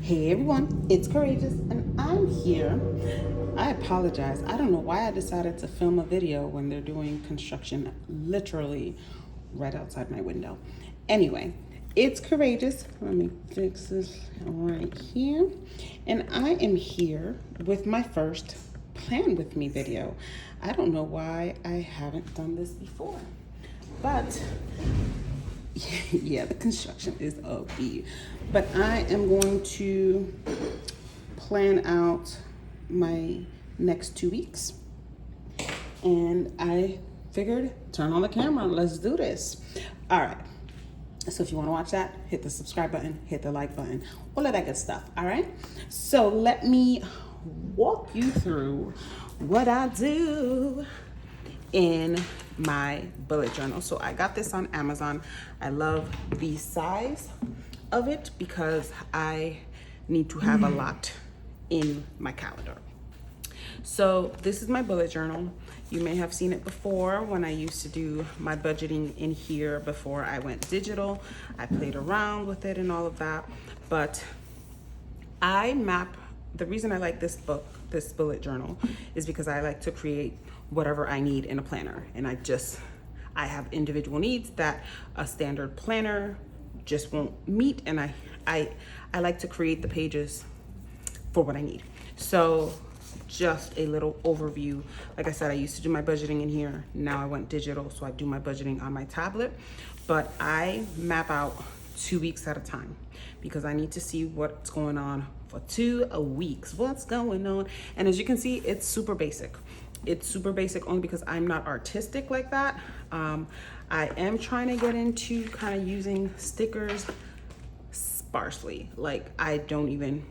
Hey everyone, it's Courageous and I'm here. I apologize. I don't know why I decided to film a video when they're doing construction literally right outside my window. Anyway, it's Courageous. Let me fix this right here. And I am here with my first Plan With Me video. I don't know why I haven't done this before, but yeah, the construction is a B. But I am going to plan out my next 2 weeks. And I figured, turn on the camera, let's do this. All right. So if you want to watch that, hit the subscribe button, hit the like button, all of that good stuff. All right. So let me walk you through what I do in my bullet journal. So I got this on Amazon. I love the size of it because I need to have a lot in my calendar. So this is my bullet journal. You may have seen it before when I used to do my budgeting in here before I went digital. I played around with it and all of that, but the reason I like this bullet journal is because I like to create whatever I need in a planner. And I have individual needs that a standard planner just won't meet. And I like to create the pages for what I need. So just a little overview. Like I said, I used to do my budgeting in here. Now I went digital, so I do my budgeting on my tablet. But I map out 2 weeks at a time because I need to see what's going on for 2 weeks. What's going on? And as you can see, it's super basic. It's super basic only because I'm not artistic like that. I am trying to get into kind of using stickers sparsely. Like I don't even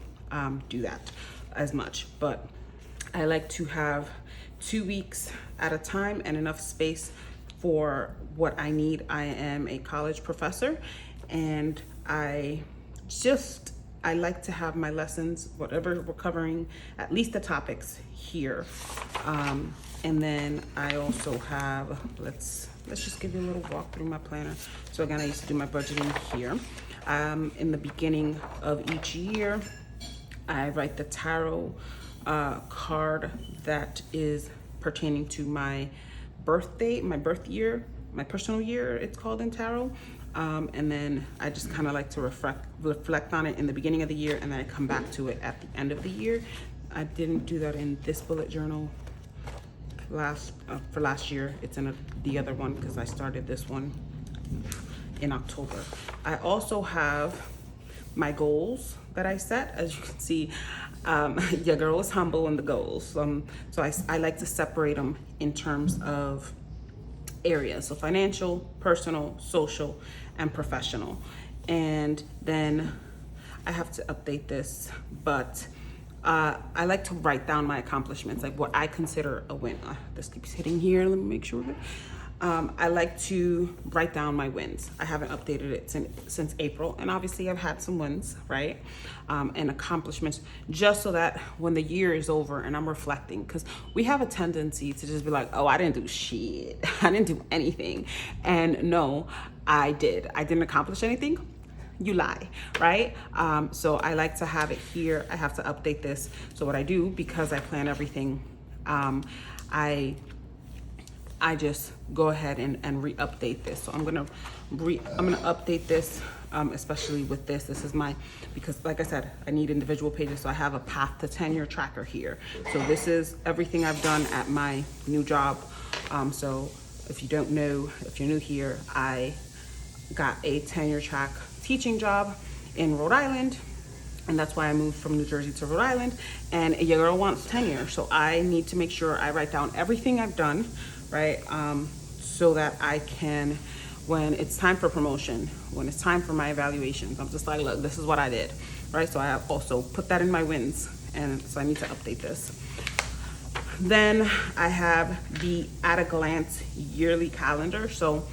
do that as much, but I like to have 2 weeks at a time and enough space for what I need. I am a college professor and I like to have my lessons, whatever we're covering, at least the topics here. And then I also have, let's just give you a little walk through my planner. So again, I used to do my budgeting here. In the beginning of each year, I write the tarot card that is pertaining to my birthday, my birth year, my personal year, it's called in tarot. And then I just kind of like to reflect on it in the beginning of the year, and then I come back to it at the end of the year. I didn't do that in this bullet journal for last year. It's in the other one because I started this one in October. I also have my goals that I set. As you can see, your girl is humble in the goals. So I like to separate them in terms of areas. So financial, personal, social, and professional. And then I have to update this, but I like to write down my accomplishments, like what I consider a win. This keeps hitting here. Let me make sure we're good. I like to write down my wins. I haven't updated it since April, and obviously I've had some wins, right? And accomplishments, just so that when the year is over and I'm reflecting, because we have a tendency to just be like, oh, I didn't do shit. I didn't do anything. And no, I did. I didn't accomplish anything. You lie, right? So I like to have it here. I have to update this. So what I do, because I plan everything, I just go ahead and re-update this. So I'm gonna update this, especially with this. This is because like I said, I need individual pages. So I have a path to tenure tracker here. So this is everything I've done at my new job. So if you don't know, if you're new here, I got a tenure track teaching job in Rhode Island. And that's why I moved from New Jersey to Rhode Island. And your girl wants tenure. So I need to make sure I write down everything I've done, right? So that I can, when it's time for promotion, when it's time for my evaluations, I'm just like, look, this is what I did, right? So I have also put that in my wins. And so I need to update this. Then I have the at a glance yearly calendar. So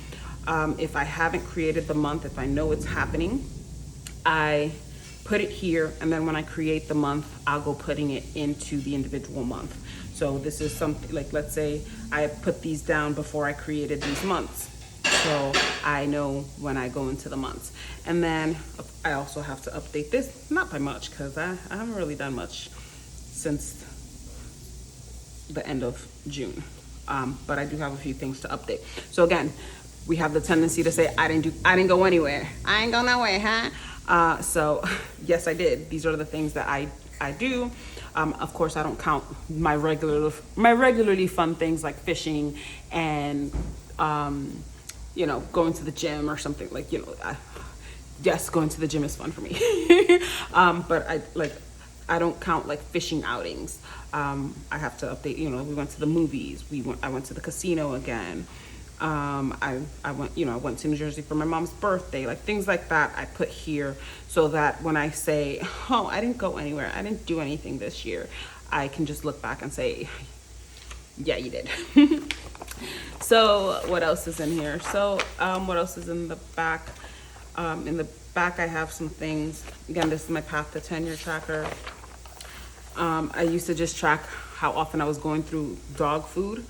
if I haven't created the month, if I know it's happening, I put it here, and then when I create the month, I'll go putting it into the individual month. So this is something like, let's say I put these down before I created these months. so I know when I go into the months. And then I also have to update this, not by much, because I haven't really done much since the end of June. But I do have a few things to update. So again, we have the tendency to say, I didn't go anywhere. I ain't go nowhere, huh? So yes, I did. These are the things that I do. Of course, I don't count my regularly fun things like fishing and, going to the gym or something like, yes, going to the gym is fun for me. But I don't count like fishing outings. I have to update, we went to the movies. I went to the casino again. I went to New Jersey for my mom's birthday, like things like that I put here so that when I say, oh, I didn't go anywhere, I didn't do anything this year, I can just look back and say, yeah, you did. So what else is in here? So what else is in the back? In the back, I have some things. Again, this is my Path to Tenure tracker. I used to just track how often I was going through dog food,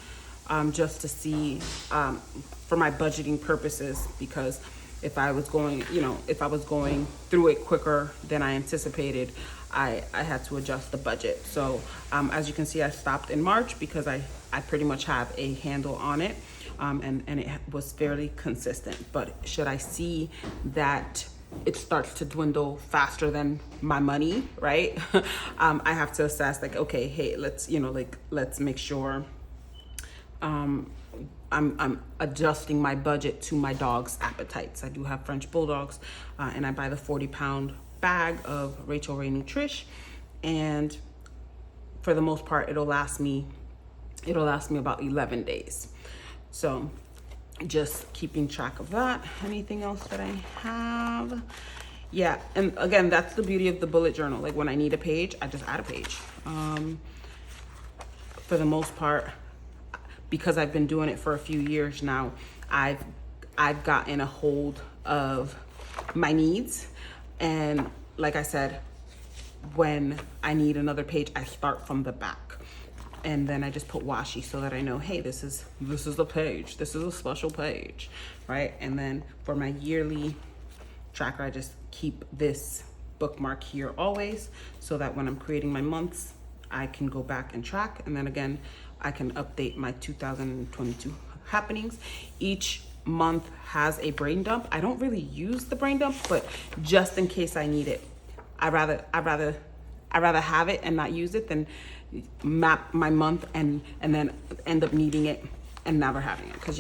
just to see, for my budgeting purposes, because if I was going through it quicker than I anticipated, I had to adjust the budget. So as you can see, I stopped in March because I pretty much have a handle on it, and it was fairly consistent. But should I see that it starts to dwindle faster than my money, right? I have to assess like, okay, hey, let's make sure I'm adjusting my budget to my dog's appetites. I do have French bulldogs, and I buy the 40-pound bag of Rachel Ray Nutrish, and for the most part, it'll last me about 11 days. So just keeping track of that. Anything else that I have? Yeah, and again, that's the beauty of the bullet journal. Like when I need a page, I just add a page. For the most part, because I've been doing it for a few years now, I've gotten a hold of my needs. And like I said, when I need another page, I start from the back. And then I just put washi so that I know, hey, this is the page. This is a special page, right? And then for my yearly tracker, I just keep this bookmark here always so that when I'm creating my months, I can go back and track. And then again, I can update my 2022 happenings. Each month has a brain dump. I don't really use the brain dump, but just in case I need it, I'd rather have it and not use it than map my month and then end up needing it and never having it. Because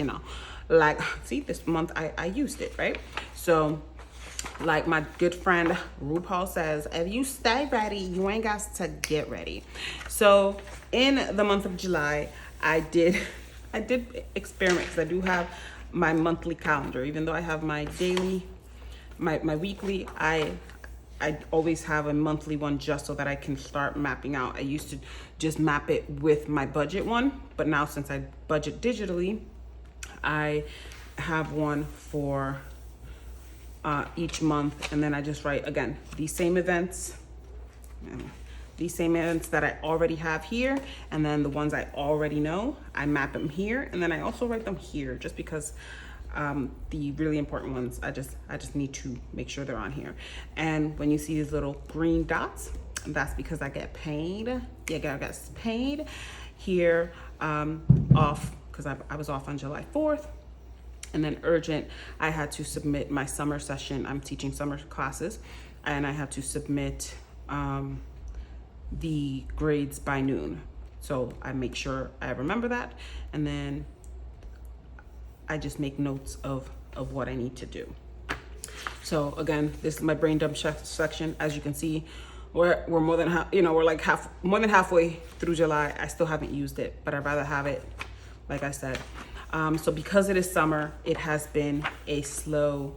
like, see, this month I used it, right? So like my good friend RuPaul says, if you stay ready, you ain't got to get ready. So in the month of July, I did experiment, because I do have my monthly calendar. Even though I have my daily, my weekly, I always have a monthly one just so that I can start mapping out. I used to just map it with my budget one, but now since I budget digitally, I have one for each month, and then I just write, again, these same events that I already have here, and then the ones I already know, I map them here, and then I also write them here, just because the really important ones, I just need to make sure they're on here. And when you see these little green dots, that's because I get paid. Yeah, I got paid here off, because I was off on July 4th. And then urgent, I had to submit my summer session. I'm teaching summer classes, and I had to submit the grades by noon. So I make sure I remember that, and then I just make notes of what I need to do. So again, this is my brain dump section. As you can see, we're more than more than halfway through July. I still haven't used it, but I'd rather have it, like I said. So because it is summer, it has been a slow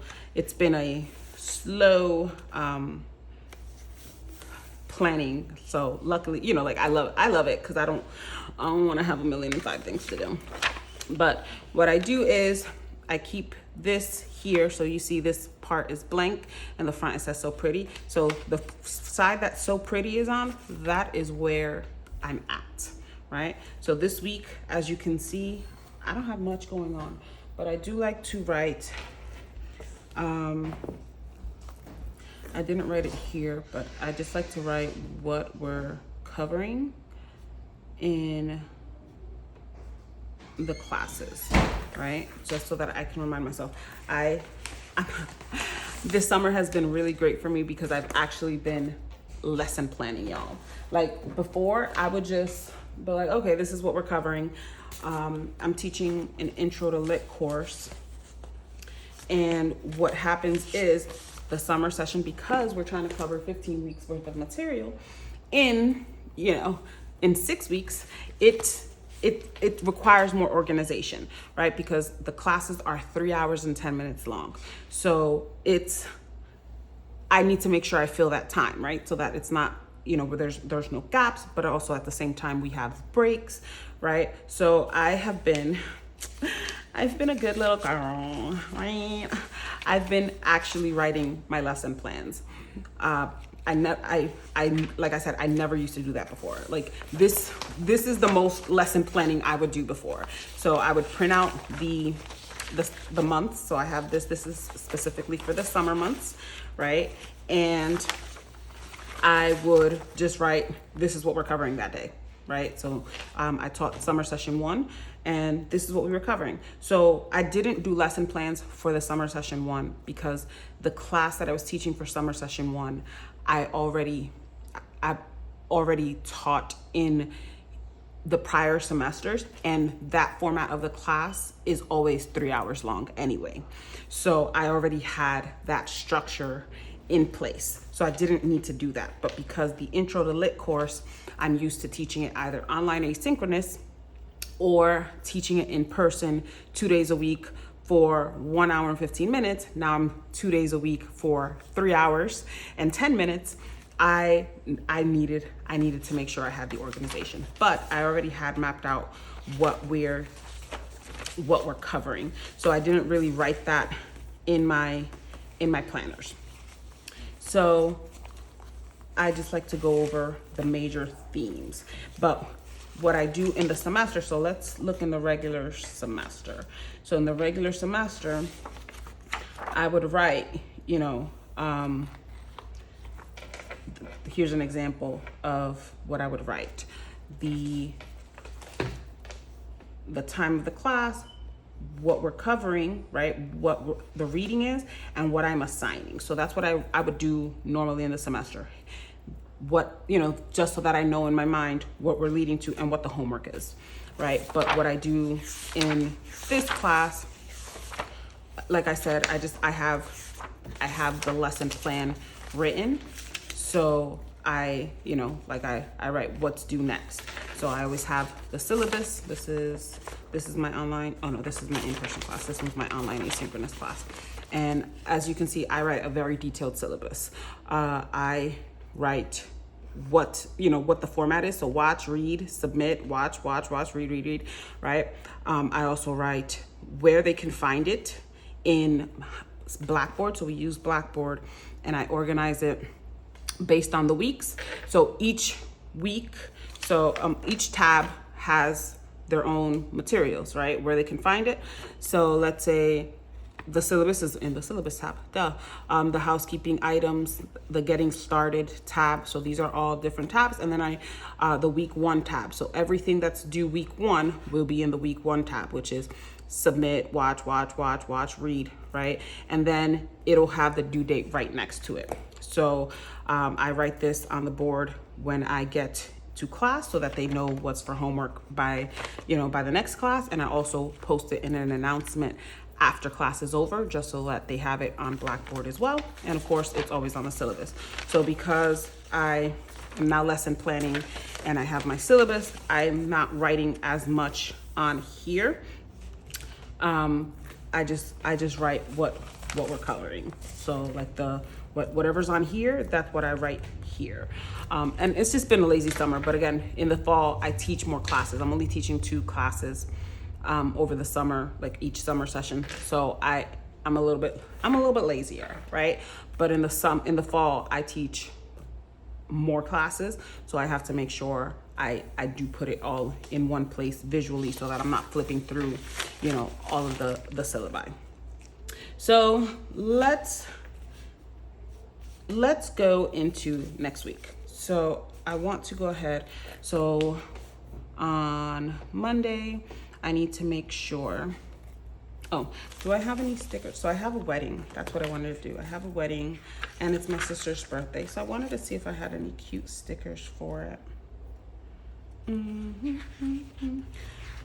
planning. So luckily, I love it, because I don't want to have 1,000,005 things to do. But what I do is I keep this here. So you see this part is blank, and the front it says So Pretty. So the side that So Pretty is on, that is where I'm at, right? So this week, as you can see, I don't have much going on, but I do like to write, I didn't write it here, but I just like to write what we're covering in the classes, right? Just so that I can remind myself. This summer has been really great for me because I've actually been lesson planning, y'all. Like before, I would just be like, okay, this is what we're covering. I'm teaching an intro to lit course. And what happens is the summer session, because we're trying to cover 15 weeks worth of material in 6 weeks, it requires more organization, right? Because the classes are 3 hours and 10 minutes long. So I need to make sure I fill that time, right? So that it's not, where there's no gaps, but also at the same time we have breaks, right? So I've been a good little girl, right? I've been actually writing my lesson plans. Like I said, I never used to do that before. Like this is the most lesson planning I would do before. So I would print out the months. So I have this is specifically for the summer months, right? And I would just write, this is what we're covering that day, right? So I taught summer session 1, and this is what we were covering. So I didn't do lesson plans for the summer session 1 because the class that I was teaching for summer session 1, I already taught in the prior semesters, and that format of the class is always 3 hours long anyway. So I already had that structure in place. So I didn't need to do that. But because the Intro to Lit course, I'm used to teaching it either online asynchronous or teaching it in person 2 days a week for 1 hour and 15 minutes. Now I'm 2 days a week for 3 hours and 10 minutes. I needed to make sure I had the organization, but I already had mapped out what we're covering. So I didn't really write that in my planners. So I just like to go over the major themes. But what I do in the semester, so let's look in the regular semester. So in the regular semester, I would write, here's an example of what I would write. The time of the class, what we're covering, right? What the reading is, and what I'm assigning. So that's what I would do normally in the semester. What, just so that I know in my mind what we're leading to and what the homework is, right? But what I do in this class, like I said, I have the lesson plan written. So I write what's due next. So I always have the syllabus. This is my online, this is my in-person class. This one's my online asynchronous class. And as you can see, I write a very detailed syllabus. I write what the format is. So watch, read, submit, watch, read, right? I also write where they can find it in Blackboard. So we use Blackboard, and I organize it based on the weeks. So each week, each tab has their own materials, right? Where they can find it. So let's say the syllabus is in the syllabus tab, the housekeeping items, the getting started tab. So these are all different tabs. And then the week 1 tab. So everything that's due week 1 will be in the week 1 tab, which is submit, watch, read, right? And then it'll have the due date right next to it. So I write this on the board when I get to class so that they know what's for homework by the next class. And I also post it in an announcement after class is over, just so that they have it on Blackboard as well. And of course, it's always on the syllabus. So because I am now lesson planning and I have my syllabus, I'm not writing as much on here. I just write what we're coloring. So like whatever's on here, that's what I write here. And it's just been a lazy summer, but again, in the fall, I teach more classes. I'm only teaching 2 classes over the summer, like each summer session. So I'm a little bit lazier, right? But in the fall, I teach more classes. So I have to make sure I do put it all in one place visually so that I'm not flipping through, you know, all of the syllabi. So let's go into next week. So I want to go ahead. So on Monday, I need to make sure, oh, do I have any stickers? So I have a wedding. That's what I wanted to do. I have a wedding and it's my sister's birthday. So I wanted to see if I had any cute stickers for it. And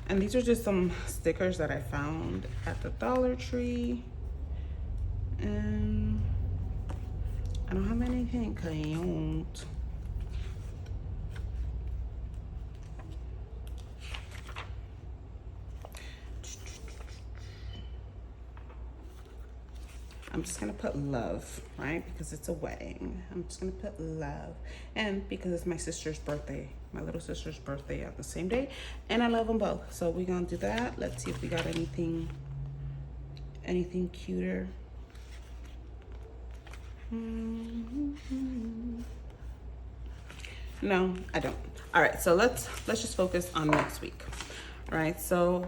these are just some stickers that I found at the Dollar Tree. And I don't have anything cute. I'm just gonna put love, right? Because it's a wedding. I'm just gonna put love. And because it's my sister's birthday, my little sister's birthday at the same day. And I love them both. So we're gonna do that. Let's see if we got anything cuter. No, I don't. All right, so let's just focus on next week. All right, so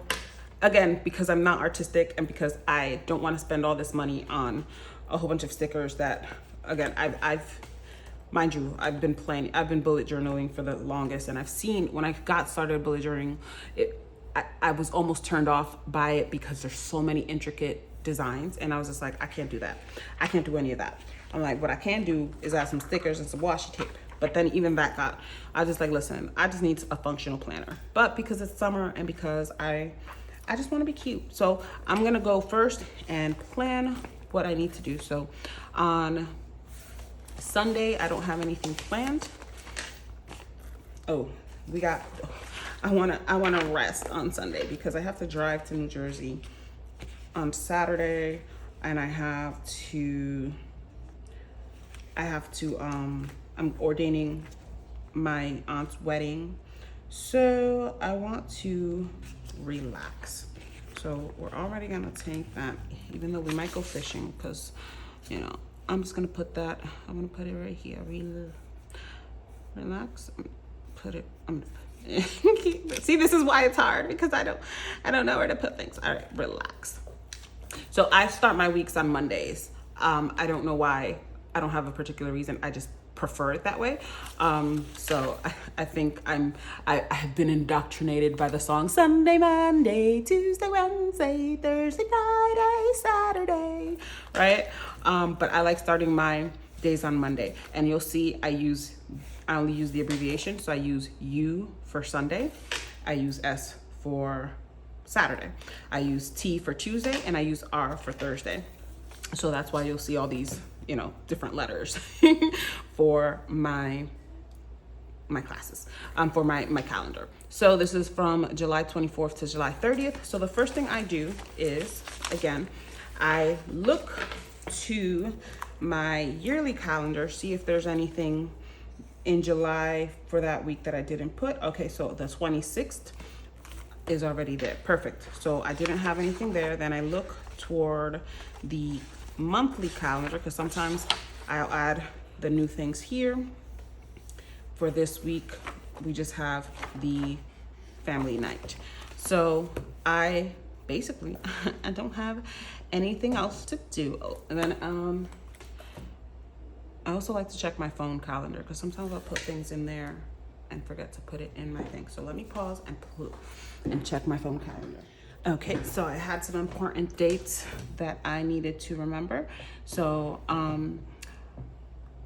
again, because I'm not artistic and because I don't want to spend all this money on a whole bunch of stickers that, again, I've mind you, I've been bullet journaling for the longest, and I've seen when I got started bullet journaling, I was almost turned off by it because there's so many intricate designs, and I was just like, I can't do that. I can't do any of that. I'm like, what I can do is add some stickers and some washi tape. But then even that I was just like, listen, I just need a functional planner. But because it's summer and because I just want to be cute. So I'm going to go first and plan what I need to do. So on Sunday, I don't have anything planned. Oh, I want to rest on Sunday because I have to drive to New Jersey on Saturday, and I'm ordaining my aunt's wedding. So I want to relax. So we're already gonna take that, even though we might go fishing, because, you know, I'm just gonna put that, I'm gonna put it right here. Relax. See, this is why it's hard, because I don't know where to put things. All right, relax. So I start my weeks on Mondays. I don't know why. I don't have a particular reason. I just prefer it that way. So I think I have been indoctrinated by the song Sunday, Monday, Tuesday, Wednesday, Thursday, Friday, Saturday, right? But I like starting my days on Monday, and you'll see I only use the abbreviation. So I use U for Sunday, I use S for Saturday, I use T for Tuesday, and I use R for Thursday. So that's why you'll see all these, you know, different letters for my classes, for my calendar. So this is from July 24th to July 30th. So the first thing I do is, again, I look to my yearly calendar, see if there's anything in July for that week that I didn't put. Okay, so the 26th is already there. Perfect. So I didn't have anything there. Then I look toward the monthly calendar, because sometimes I'll add the new things here. For this week, we just have the family night. So I basically, I don't have anything else to do. Oh, and then I also like to check my phone calendar, because sometimes I'll put things in there and forget to put it in my thing. So let me pause and check my phone calendar. Okay, so I had some important dates that I needed to remember. So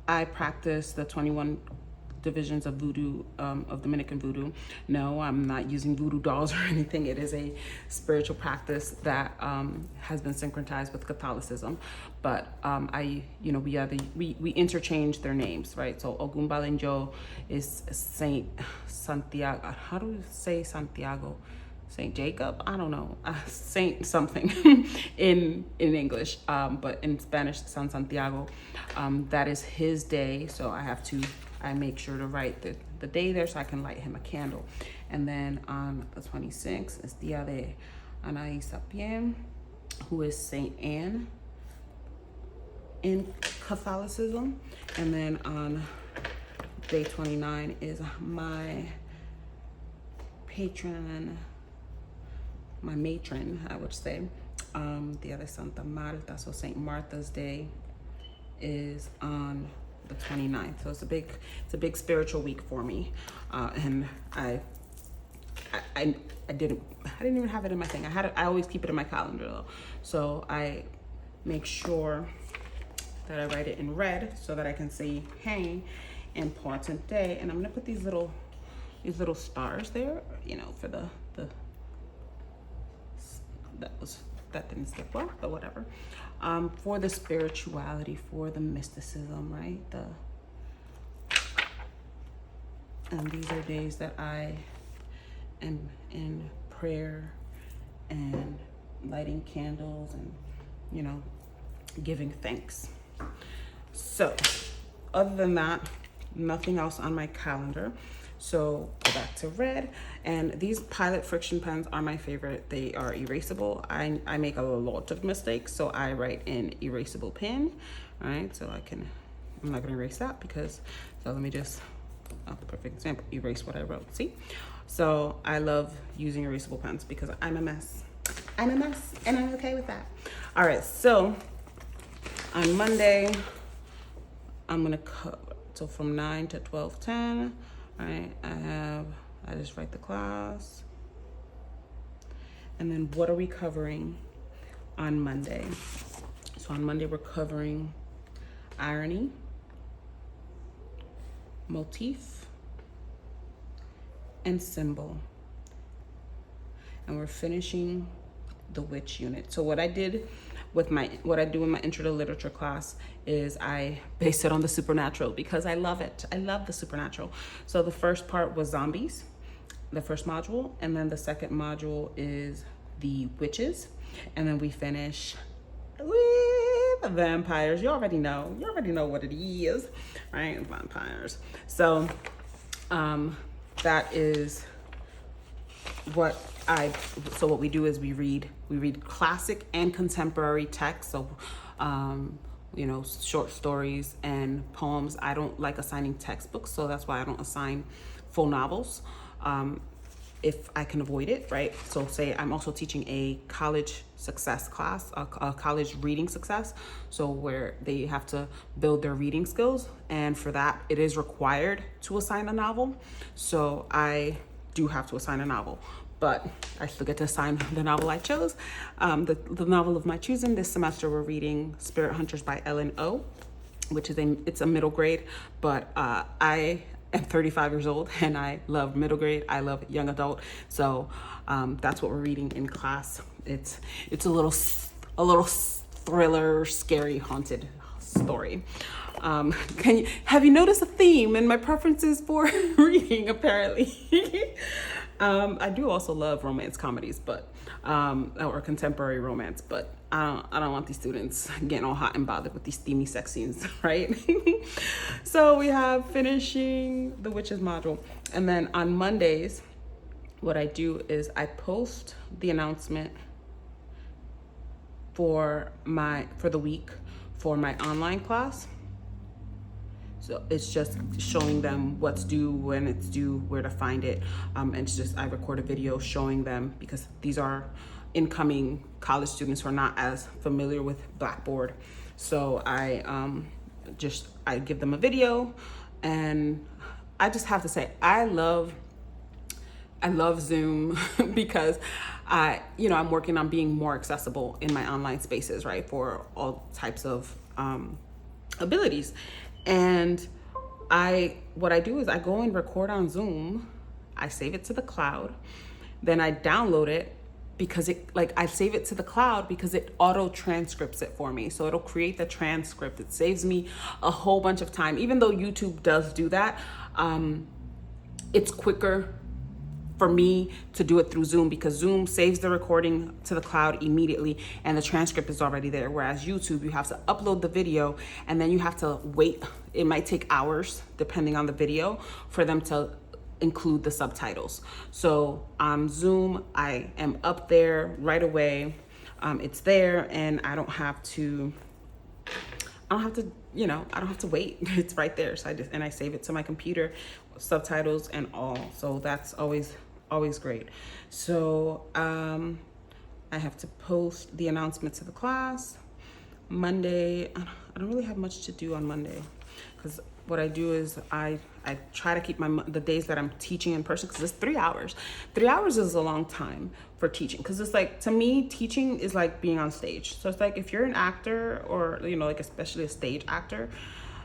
I practice the 21 divisions of voodoo, of Dominican voodoo. No, I'm not using voodoo dolls or anything. It is a spiritual practice that has been synchronized with Catholicism. But we interchange their names, right? So Ogun Balenjo is Saint Santiago. How do we say Santiago? Saint Jacob? I don't know. Saint something in English, but in Spanish, San Santiago. That is his day, so I make sure to write the day there so I can light him a candle. And then on the 26th is Dia de Ana Isapien, who is Saint Anne in Catholicism. And then on day 29 is my patron, my matron, I would say, Dia de Santa Marta. So St. Martha's Day is on the 29th. So it's a big spiritual week for me. And I didn't even have it in my thing. I always keep it in my calendar though. So I make sure that I write it in red so that I can see, hey, important day. And I'm gonna put these little stars there, you know, for that didn't stick well, but whatever. For the spirituality, for the mysticism, right? And these are days that I am in prayer and lighting candles and, you know, giving thanks. So other than that, nothing else on my calendar. So go back to red. And these Pilot friction pens are my favorite. They are erasable. I make a lot of mistakes, so I write in erasable pen, right? So I'm not gonna erase that because, so let me just, the perfect example, erase what I wrote, see? So I love using erasable pens because I'm a mess. I'm a mess and I'm okay with that. All right, so on Monday, I'm gonna cover, so from 9 to 12:10, right? I just write the class. And then what are we covering on Monday? So on Monday, we're covering irony, motif, and symbol. And we're finishing the witch unit. So what I do in my intro to literature class is I base it on the supernatural because I love it. I love the supernatural. So the first part was zombies, the first module, and then the second module is the witches, and then we finish with vampires. You already know what it is, right? Vampires. So that is what we do is we read classic and contemporary texts. So you know, short stories and poems. I don't like assigning textbooks, so that's why I don't assign full novels if I can avoid it, right? So say I'm also teaching a college success class, a college reading success, so where they have to build their reading skills, and for that it is required to assign a novel. So I do have to assign a novel, but I still get to assign the novel I chose. The novel of my choosing. This semester we're reading Spirit Hunters by Ellen O, which is it's a middle grade, but I am 35 years old and I love middle grade. I love young adult. So that's what we're reading in class. It's a little thriller, scary, haunted story. Have you noticed a theme in my preferences for reading? Apparently. I do also love romance comedies, but or contemporary romance, but I don't want these students getting all hot and bothered with these steamy sex scenes, right? So we have finishing the witches module, and then on Mondays, what I do is I post the announcement for the week for my online class. So it's just showing them what's due, when it's due, where to find it. And it's just, I record a video showing them, because these are incoming college students who are not as familiar with Blackboard. So I give them a video, and I just have to say, I love Zoom because I'm working on being more accessible in my online spaces, right? For all types of abilities. And what I do is I go and record on Zoom, I save it to the cloud, then I download it because I save it to the cloud because it auto transcripts it for me. So it'll create the transcript. It saves me a whole bunch of time. Even though YouTube does do that, it's quicker for me to do it through Zoom because Zoom saves the recording to the cloud immediately and the transcript is already there. Whereas YouTube, you have to upload the video and then you have to wait. It might take hours, depending on the video, for them to include the subtitles. So on Zoom, I am up there right away. It's there, and I don't have to I don't have to wait. It's right there. So I save it to my computer, subtitles and all. So that's always great. So I have to post the announcement to the class. Monday, I don't really have much to do on Monday, because what I do is I try to keep the days that I'm teaching in person, because it's 3 hours. 3 hours is a long time for teaching, because it's like, to me, teaching is like being on stage. So it's like, if you're an actor, or like especially a stage actor,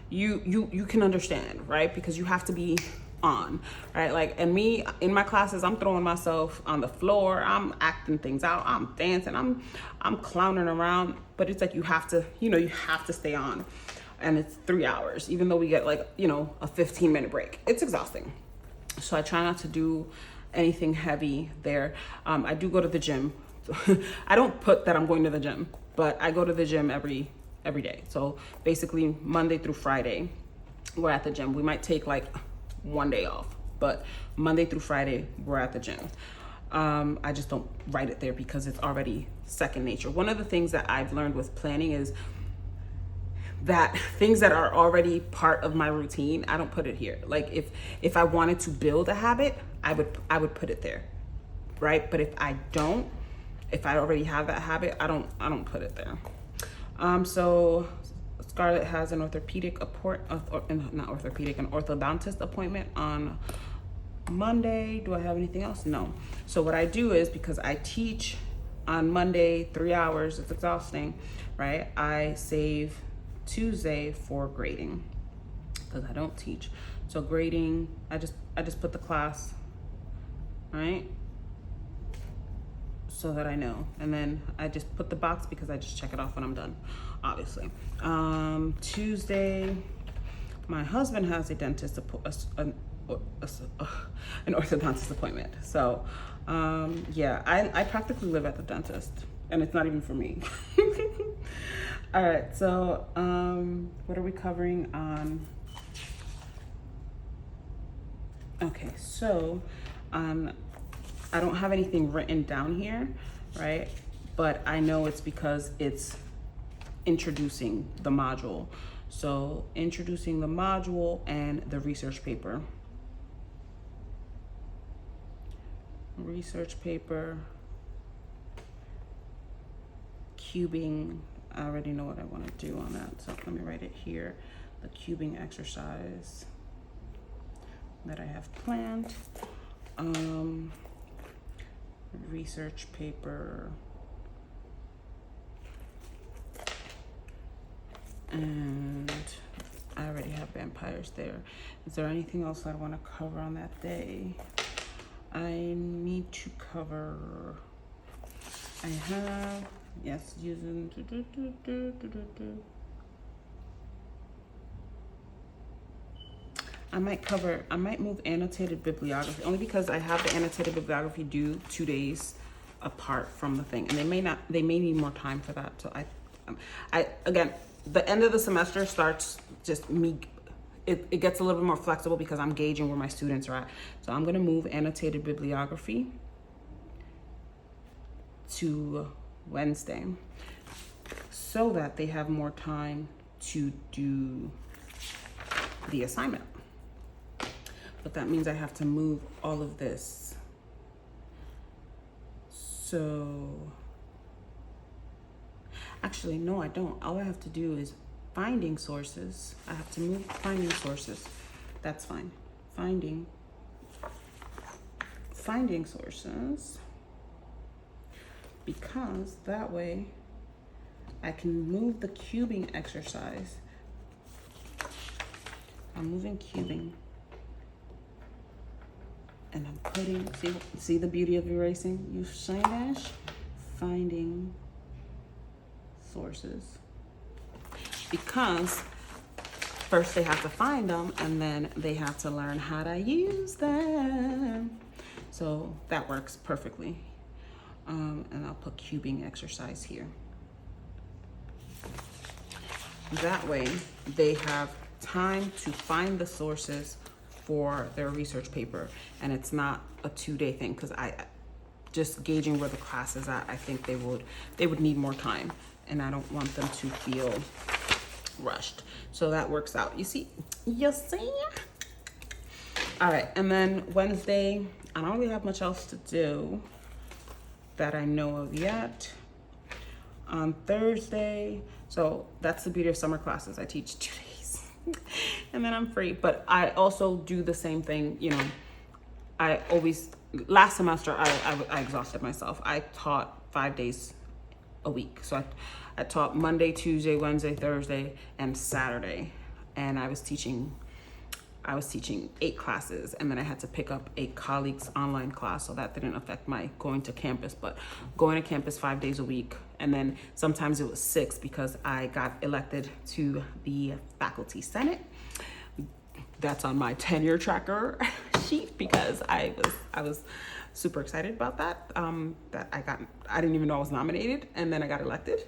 you can understand, right? Because you have to be on, right? Like, and me in my classes, I'm throwing myself on the floor, I'm acting things out, I'm dancing, I'm clowning around, but it's like, you have to stay on. And it's 3 hours, even though we get like, a 15-minute break. It's exhausting. So I try not to do anything heavy there. I do go to the gym. I don't put that I'm going to the gym, but I go to the gym every day. So basically Monday through Friday, we're at the gym. We might take like one day off, but Monday through Friday, we're at the gym. I just don't write it there because it's already second nature. One of the things that I've learned with planning is that things that are already part of my routine, I don't put it here. Like if I wanted to build a habit, I would put it there, right? But if I already have that habit, I don't put it there. So Scarlett has an an orthodontist appointment on Monday. Do I have anything else? No. So what I do is, because I teach on Monday 3 hours, it's exhausting, right? I save Tuesday for grading, because I don't teach. So grading, I just put the class, right? So that I know. And then I just put the box because I just check it off when I'm done, obviously. Tuesday, my husband has a dentist, an orthodontist appointment. So yeah, I practically live at the dentist, and it's not even for me. All right, so what are we covering on? Okay, so I don't have anything written down here, right? But I know it's because it's introducing the module. So introducing the module and the research paper. Research paper, cubing. I already know what I want to do on that, so let me write it here. The cubing exercise that I have planned. Research paper, and I already have vampires there. Is there anything else I want to cover on that day? I need to cover, I have, yes, using, I might move annotated bibliography, only because I have the annotated bibliography due 2 days apart from the thing, and they may need more time for that. So I again, the end of the semester starts just me, it gets a little bit more flexible because I'm gauging where my students are at. So I'm gonna move annotated bibliography to Wednesday so that they have more time to do the assignment. But that means I have to move all of this. So, actually, no, I don't. All I have to do is finding sources. I have to move finding sources. That's fine. Finding sources. Because that way I can move the cubing exercise. I'm moving cubing. And I'm putting, see the beauty of erasing? Use shine dash, finding sources. Because first they have to find them, and then they have to learn how to use them. So that works perfectly. And I'll put cubing exercise here. That way they have time to find the sources for their research paper, and it's not a 2-day thing, because I just gauging where the class is at, I think they would need more time, and I don't want them to feel rushed. So that works out. You see? All right, and then Wednesday, I don't really have much else to do that I know of yet. On Thursday, so that's the beauty of summer classes. I teach 2 days and then I'm free. But I also do the same thing, you know. I always, last semester, I exhausted myself. I taught 5 days a week. So I taught Monday, Tuesday, Wednesday, Thursday, and Saturday. And I was teaching 8 classes, and then I had to pick up a colleague's online class, so that didn't affect my going to campus. But going to campus 5 days a week, and then sometimes it was 6 because I got elected to the faculty senate. That's on my tenure tracker sheet because I was super excited about that. That I didn't even know I was nominated, and then I got elected.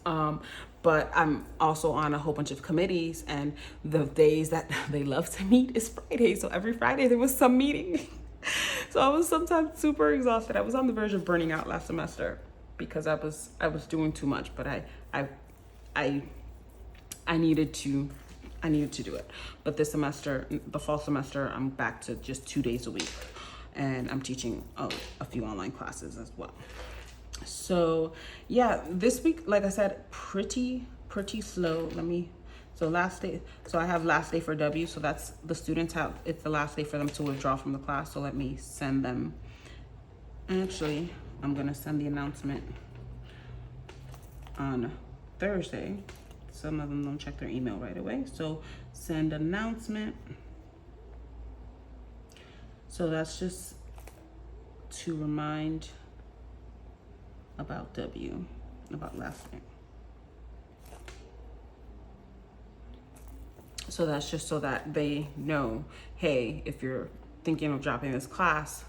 But I'm also on a whole bunch of committees, and the days that they love to meet is Friday. So every Friday there was some meeting. So I was sometimes super exhausted. I was on the verge of burning out last semester because I was doing too much, but I needed to do it. But this semester, the fall semester, I'm back to just 2 days a week, and I'm teaching a few online classes as well. So yeah, this week, like I said, pretty slow. So last day, so I have last day for W, so that's the students it's the last day for them to withdraw from the class. So let me send them, actually, I'm gonna send the announcement on Thursday. Some of them don't check their email right away. So send announcement. So that's just to remind about W, about last night. So that's just so that they know, hey, if you're thinking of dropping this class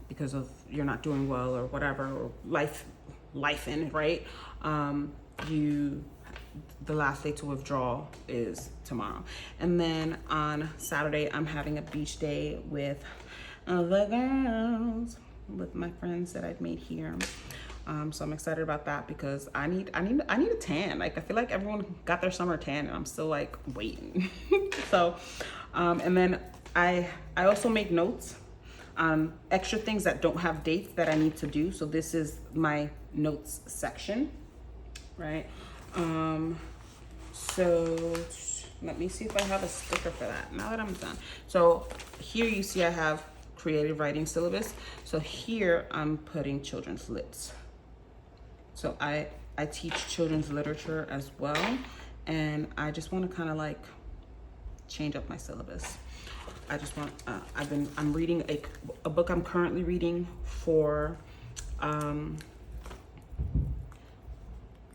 because of you're not doing well or whatever, or life in, right? The last day to withdraw is tomorrow. And then on Saturday, I'm having a beach day with the girls, with my friends that I've made here. So I'm excited about that because I need a tan. Like, I feel like everyone got their summer tan and I'm still like waiting. So, and then I also make notes on extra things that don't have dates that I need to do. So this is my notes section, right? So let me see if I have a sticker for that now that I'm done. So here you see I have creative writing syllabus. So here I'm putting children's lits. So I teach children's literature as well, and I just want to kind of like change up my syllabus. I just want I'm reading a book I'm currently reading for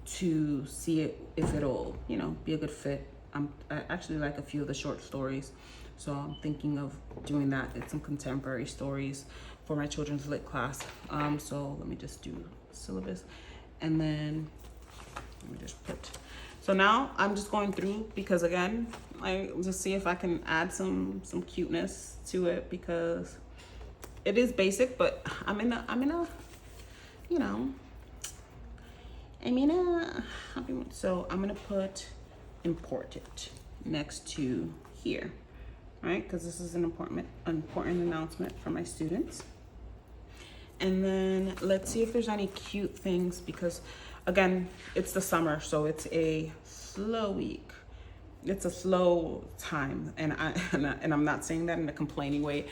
to see if it'll, you know, be a good fit. I actually like a few of the short stories, so I'm thinking of doing that. It's some contemporary stories for my children's lit class. So let me just do syllabus, and then let me just put. So now I'm just going through because again, I just see if I can add some cuteness to it because it is basic, but I'm in a you know. So I'm gonna put important next to here, right? Because this is an important announcement for my students. And then let's see if there's any cute things because, again, it's the summer, so it's a slow week. It's a slow time, and I'm not saying that in a complaining way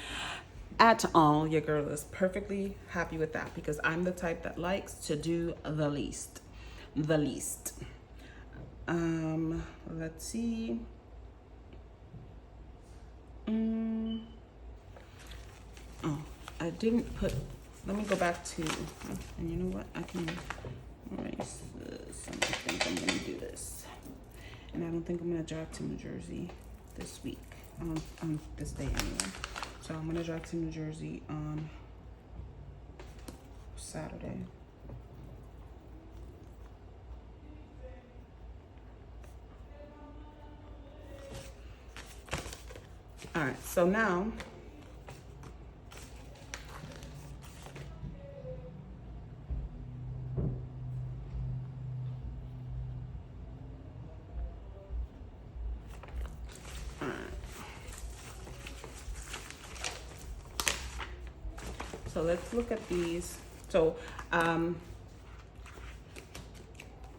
at all. Your girl is perfectly happy with that because I'm the type that likes to do the least. Let's see. Oh, I didn't put. Let me go back to. And you know what? I can erase this. I don't think I'm gonna do this, and I don't think I'm gonna drive to New Jersey this week. On this day anyway. So I'm gonna drive to New Jersey on Saturday. All right, so now So let's look at these. So I'm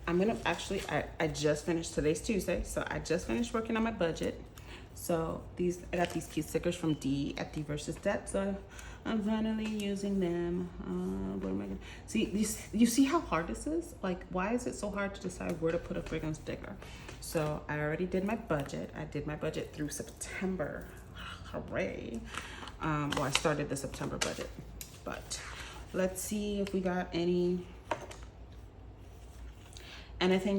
gonna actually, I just finished, today's Tuesday, so I just finished working on my budget. So I got these cute stickers from D at D versus Det, so I'm finally using them. What am I gonna, see, you see how hard this is? Like, why is it so hard to decide where to put a friggin' sticker? So I already did my budget. I did my budget through September. Hooray. Well, I started the September budget, but let's see if we got anything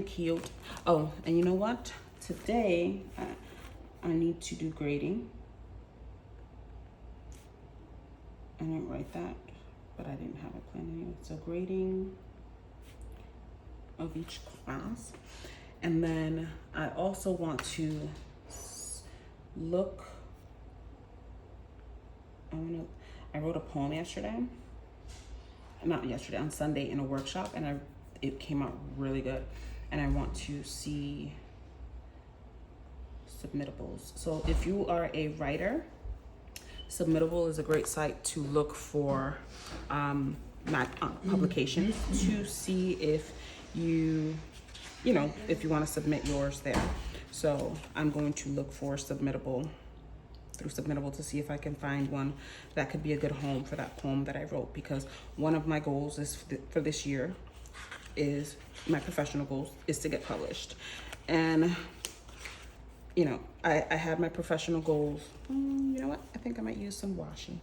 cute. Oh, and you know what? Today, I need to do grading. I didn't write that, but I didn't have a plan anyway. So grading of each class. And then I also want to look, I wrote a poem yesterday. Not yesterday, on Sunday in a workshop, and it came out really good. And I want to see submittables. So if you are a writer, Submittable is a great site to look for publications to see if if you want to submit yours there. So I'm going to look for Submittable to see if I can find one that could be a good home for that poem that I wrote, because one of my goals is for this year is my professional goals is to get published. And I had my professional goals. You know what? I think I might use some washi.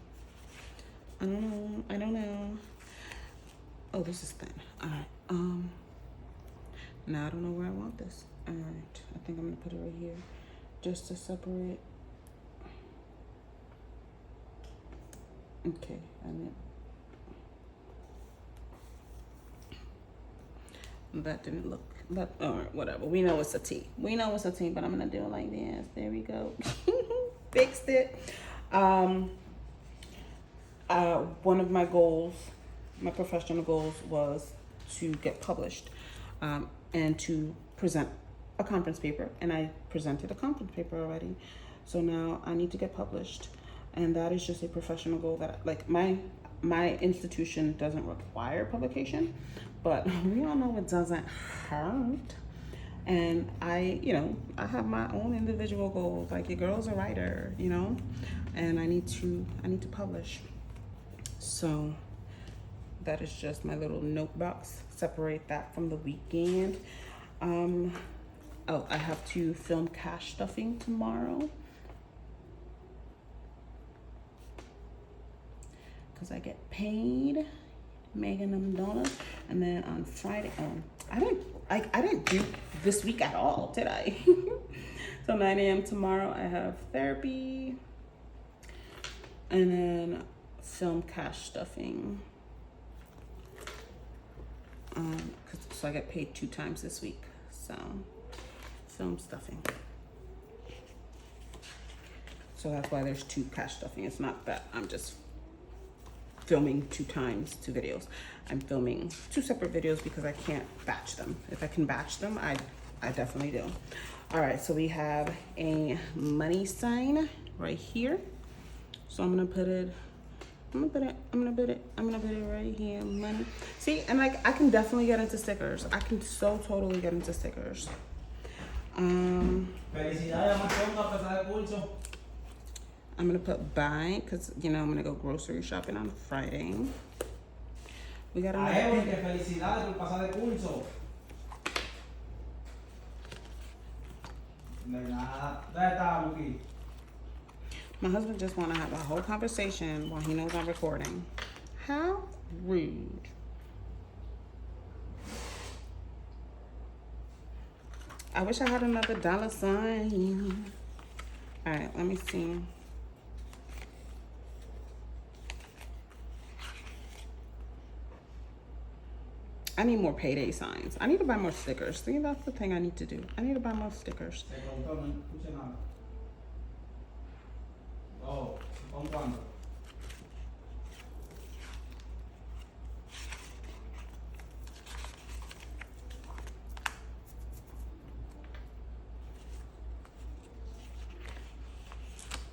I don't know. Oh, this is thin. All right. Now I don't know where I want this. All right. I think I'm gonna put it right here, just to separate. Okay. That didn't look. But all right, whatever. We know it's a T. But I'm gonna do it like this. There we go. Fixed it. One of my goals, my professional goals, was to get published, and to present a conference paper. And I presented a conference paper already. So now I need to get published, and that is just a professional goal that, like, my institution doesn't require publication, but we all know it doesn't hurt. And I have my own individual goals. Like, your girl's a writer, and I need to publish. So that is just my little note box. Separate that from the weekend. I have to film cash stuffing tomorrow, because I get paid making them donuts. And then on Friday, I didn't do this week at all, did I? So 9 a.m. tomorrow, I have therapy, and then film cash stuffing. So I get paid 2 times this week. So film stuffing. So that's why there's 2 cash stuffing. It's not that I'm just filming 2 times 2 videos. I'm filming 2 separate videos because I can't batch them. If I can batch them, I definitely do. All right, so we have a money sign right here. So I'm gonna put it right here, money. See, and like, I can definitely get into stickers. I can so totally get into stickers. I'm gonna put buy, because I'm gonna go grocery shopping on Friday. We got another. My husband just wanna have a whole conversation while he knows I'm recording. How rude. I wish I had another dollar sign. All right, let me see. I need more payday signs. I need to buy more stickers. See, that's the thing I need to do. I need to buy more stickers.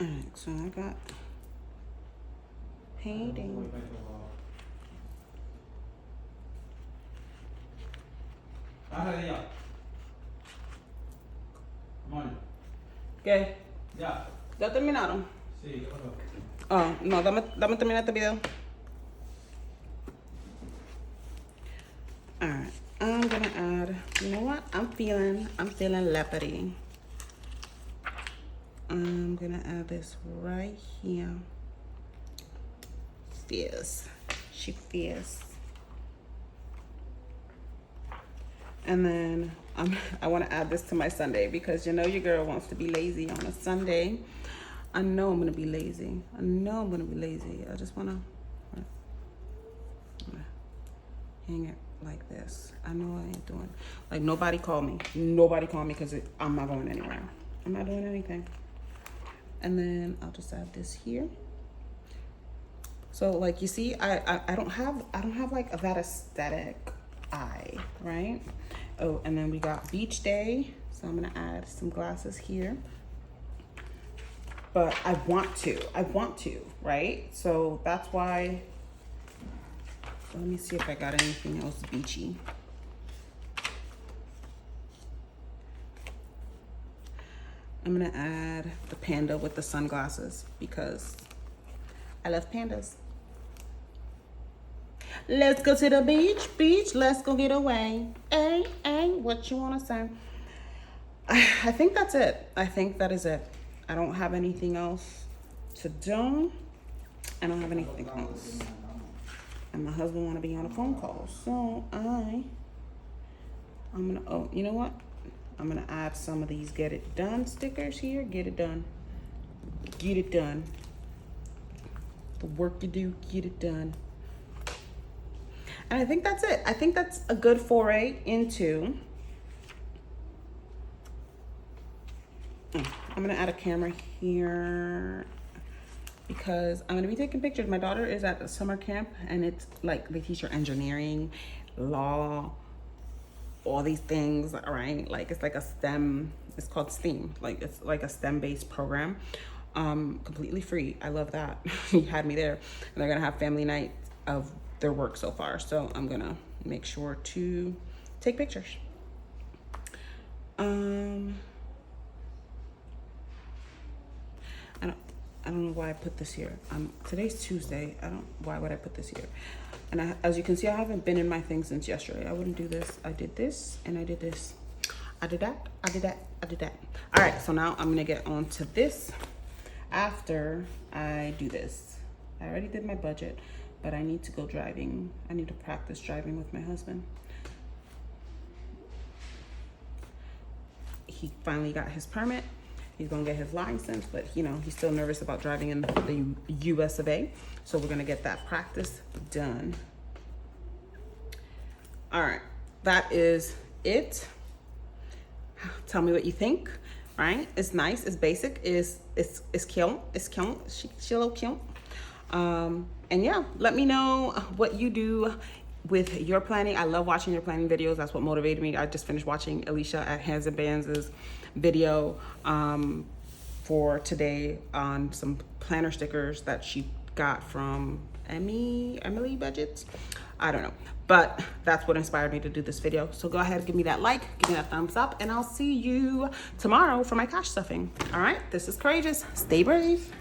Alright, so I got Painting. ¿Qué? Ya. ¿Ya terminaron? Sí, ¿qué pasó? Oh, no, dame terminar este video. Alright, I'm gonna add, you know what? I'm feeling leopardy. I'm gonna add this right here. Fierce. She fierce. And then I want to add this to my Sunday because you know your girl wants to be lazy on a Sunday. I know I'm gonna be lazy. I know I'm gonna be lazy. I just wanna hang it like this. I know I ain't doing, like, nobody call me. Nobody call me because I'm not going anywhere. I'm not doing anything. And then I'll just add this here. So like you see, I don't have like that aesthetic eye, right? Oh, and then we got beach day. So I'm gonna add some glasses here. But I want to, right? So that's why, so let me see if I got anything else beachy. I'm gonna add the panda with the sunglasses because I love pandas. Let's go to the beach, let's go get away. Hey, what you wanna say? I think that's it. I think that is it. I don't have anything else to do. I don't have anything else. And my husband wanna be on a phone call. So I'm gonna, oh, you know what? I'm gonna add some of these get it done stickers here. Get it done. Get it done. The work you do, get it done. And I think that's it. I think that's a good foray into. I'm gonna add a camera here because I'm gonna be taking pictures. My daughter is at a summer camp and it's like they teach her engineering, law, all these things, right? Like it's like a STEM, it's called STEAM. Like it's like a STEM-based program, completely free. I love that. He had me there. And they're gonna have family night of their work so far. So I'm gonna make sure to take pictures. I don't know why I put this here. Today's Tuesday. Why would I put this here? And as you can see, I haven't been in my thing since yesterday. I wouldn't do this. I did this and I did this. I did that, I did that, I did that. All right, so now I'm gonna get on to this after I do this. I already did my budget, but I need to go driving. I need to practice driving with my husband. He finally got his permit. He's gonna get his license, but you know, he's still nervous about driving in the US of A. So we're gonna get that practice done. All right, that is it. Tell me what you think, right? It's nice, it's basic, it's cute, she a little cute. And yeah, let me know what you do with your planning. I love watching your planning videos. That's what motivated me. I just finished watching Alicia at Hands and Bands' video for today on some planner stickers that she got from Emily Budgets. I don't know, but that's what inspired me to do this video. So go ahead, give me that like, give me that thumbs up, and I'll see you tomorrow for my cash stuffing. All right, this is Courageous. Stay brave.